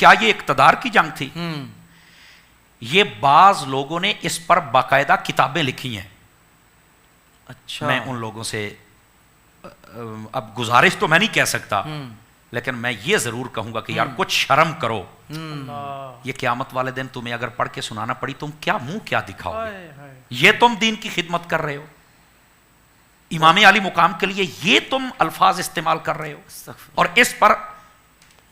क्या ये इक्तदार की जंग थी? ये बाज लोगों ने इस पर बाकायदा किताबें लिखी हैं। अच्छा, मैं उन लोगों से अब गुजारिश तो मैं नहीं कह सकता, लेकिन मैं ये जरूर कहूंगा कि यार कुछ शर्म करो। ये क़यामत वाले दिन तुम्हें अगर पढ़ के सुनाना पड़ी, तुम क्या मुंह क्या दिखाओगे? ये तुम दीन की खिदमत कर रहे हो, इमाम अली मुकाम के लिए ये तुम अल्फाज इस्तेमाल कर रहे हो। और इस पर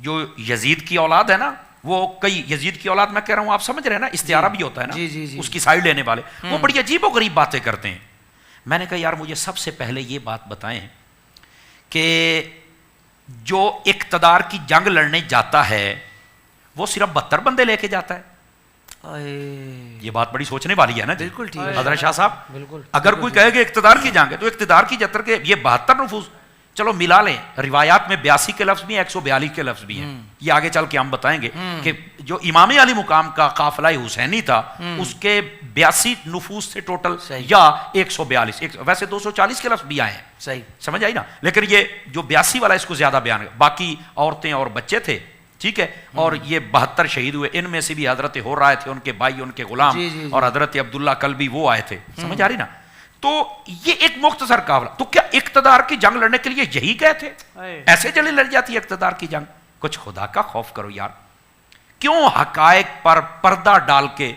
जो यजीद की औलाद है ना, वो कई यजीद की औलाद मैं कह रहा हूं, आप समझ रहे हैं ना, इस्तियारा भी होता है ना, जी। उसकी साइड लेने वाले वो बड़ी अजीब और गरीब बातें करते हैं। मैंने कहा यार मुझे सबसे पहले ये बात बताएं कि जो इक्तदार की जंग लड़ने जाता है वो सिर्फ 72 बंदे लेके जाता है? ये बात बड़ी सोचने वाली है ना। बिल्कुल ठीक है हजरत शाह साहब, बिल्कुल। अगर कोई कहेगा इक्तदार की जंग है, तो इक्तदार की जतर के ये 72 नफूस, चलो मिला लें, रिवायात में 82 के लफ्ज भी हैं, 142 के लफ्ज भी हैं। ये आगे चल के हम बताएंगे कि जो इमाम अली मुकाम का काफिला हुसैनी था उसके 82 नफूस थे टोटल, या 142, वैसे 240 के लफ्ज भी आए हैं। सही समझ आई ना। लेकिन ये जो 82 वाला इसको ज्यादा बयान, बाकी औरतें और बच्चे थे, ठीक है। और ये 72 शहीद हुए, इनमें से भी हजरत हो रहे थे उनके भाई, उनके गुलाम, और हजरत अब्दुल्ला कल्बी वो आए थे। समझ आ रही ना। तो ये एक मुख्तसर काफिला, तो क्या इक्तदार की जंग लड़ने के लिए यही गए थे? ऐसे चली लड़ जाती है इक्तदार की जंग? कुछ खुदा का खौफ करो यार। क्यों हकायक पर पर्दा डाल के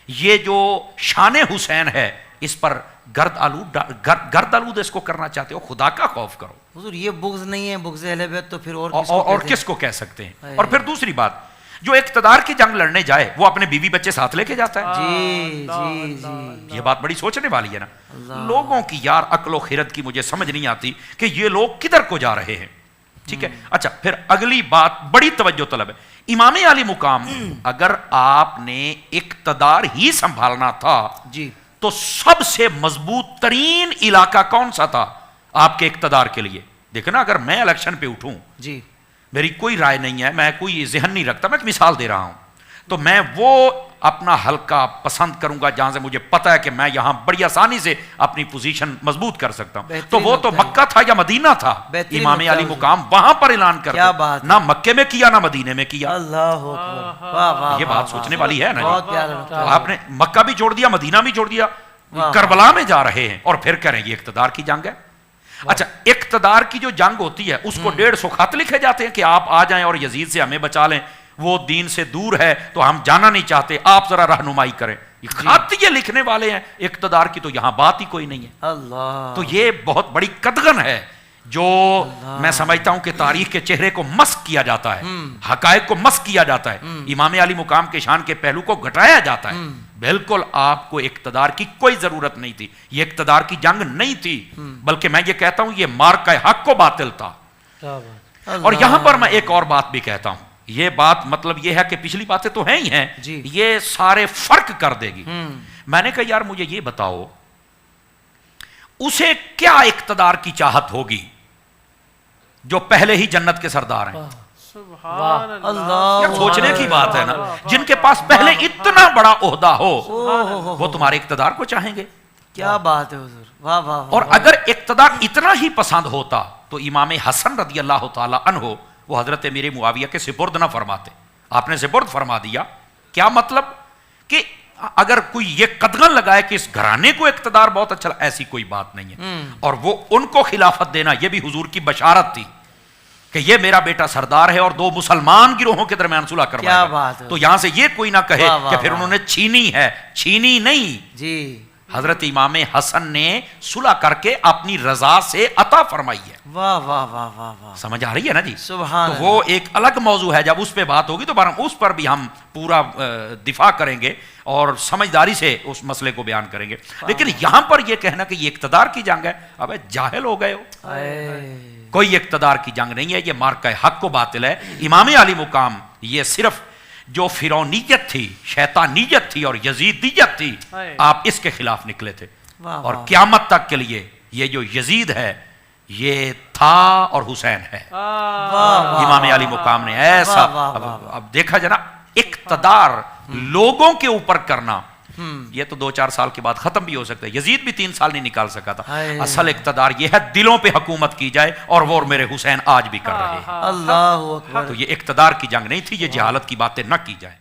ये जो शान हुसैन है इस पर गर्द आलूद इसको करना चाहते हो? खुदा का खौफ करो। हुजूर ये बुग़्ज़ नहीं है, बुग़्ज़ अहले बैत तो फिर और किसको कह सकते हैं? और फिर दूसरी बात, जो इक्तदार की जंग लड़ने जाए वो अपने बीवी बच्चे साथ लेके जाता है। जी। ये बात बड़ी सोचने वाली है ना। लोगों की यार अक्ल व खिरत की मुझे समझ नहीं आती कि ये लोग किधर को जा रहे हैं। ठीक है। अच्छा, फिर अगली बात बड़ी तवज्जो तलब है। इमाम अली मुकाम, अगर आपने इक्तदार ही संभालना था जी, तो सबसे मजबूत तरीन इलाका कौन सा था आपके इक्तदार के लिए? देखना, अगर मैं इलेक्शन पे उठूं जी, मेरी कोई राय नहीं है, मैं कोई जहन नहीं रखता, मैं एक मिसाल दे रहा हूं, तो मैं वो अपना हल्का पसंद करूंगा जहां से मुझे पता है कि मैं यहां बड़ी आसानी से अपनी पोजीशन मजबूत कर सकता हूं। तो वो तो मक्का था या मदीना था? इमाम अली मुकाम वहां पर ऐलान कर, ना मक्के में किया ना मदीने में किया। अल्लाह अकबर, वाह वाह, ये बात सोचने वाली है ना। बहुत प्यारा। आपने मक्का भी छोड़ दिया, मदीना भी छोड़ दिया, करबला में जा रहे हैं, और फिर करेंगे इक्तदार की जंग है। अच्छा, इक्तदार की जो जंग होती है उसको 150 खत लिखे जाते हैं कि आप आ जाएं और यजीद से हमें बचा लें, वो दीन से दूर है तो हम जाना नहीं चाहते, आप जरा रहनुमाई करें। ये खत ये लिखने वाले हैं, इक्तदार की तो यहां बात ही कोई नहीं है। अल्लाह, तो ये बहुत बड़ी कदगन है जो मैं समझता हूं कि तारीख के चेहरे को मस्क किया जाता है, हकायक को मस्क किया जाता है, इमाम अली मुकाम के शान के पहलू को घटाया जाता है। बिल्कुल आपको इक्तदार की कोई जरूरत नहीं थी, ये इक्तदार की जंग नहीं थी, बल्कि मैं ये कहता हूं ये मार्का हक को बातिल था। और यहां पर मैं एक और बात भी कहता हूं, ये बात मतलब ये है कि पिछली बातें तो हैं ही हैं, ये सारे फर्क कर देगी। मैंने कहा यार मुझे ये बताओ, उसे क्या इक्तदार की चाहत होगी जो पहले ही जन्नत के सरदार हैं? अल्लाह, सोचने की बात है ना। जिनके पास पहले इतना बड़ा ओहदा हो वो तुम्हारे इक्तदार को चाहेंगे? क्या बात है हुजूर, वाह वाह। और अगर इक्तदार इतना ही पसंद होता तो इमाम हसन रदी अल्लाह तआला अन्हो वो हजरत मीर मुआविया के सिपुर्द ना फरमाते, आपने सिपुर्द फरमा दिया। क्या मतलब कि अगर कोई ये कदगन लगाए कि इस घराने को इक्तदार बहुत अच्छा, ऐसी कोई बात नहीं है। और वो उनको खिलाफत देना ये भी हुजूर की बशारत थी कि ये मेरा बेटा सरदार है और 2 मुसलमान गिरोहों के दरमियान सुलह करवाएगा। क्या बात है। तो यहां से ये कोई ना कहे कि फिर उन्होंने छीनी है, छीनी नहीं जी। हजरत इमाम हसन ने सुलह करके अपनी रजा से अता फरमाई है। वाह वाह वाह वाह वाह, समझ आ रही है ना जी। सुभान तो वो एक अलग मौजू है, जब उस पर बात होगी तो उस पर भी हम पूरा दिफा करेंगे और समझदारी से उस मसले को बयान करेंगे। लेकिन यहां पर यह कहना कि ये इक्तदार की जंग है, अब जाहिल हो गए हो। कोई इक्तदार की जंग नहीं है, ये मार्का हक को बातिल है। इमाम अली मुकाम ये सिर्फ जो फिरौनियत थी, शैतानियत थी और यजीदियत थी, आप इसके खिलाफ निकले थे। और क़यामत तक के लिए ये जो यजीद है ये था और हुसैन है। इमाम अली मुकाम ने ऐसा, अब देखा जाए ना, इक्तदार लोगों के ऊपर करना یہ تو 2-4 سال کے بعد ختم بھی ہو سکتا ہے. یزید بھی 3 سال نہیں نکال سکا تھا. ہائے. اصل اقتدار یہ ہے دلوں پہ حکومت کی جائے, اور وہ میرے حسین آج بھی کر رہے ہیں. اللہ اکبر. تو یہ اقتدار کی جنگ نہیں تھی, یہ جہالت کی باتیں نہ کی جائیں.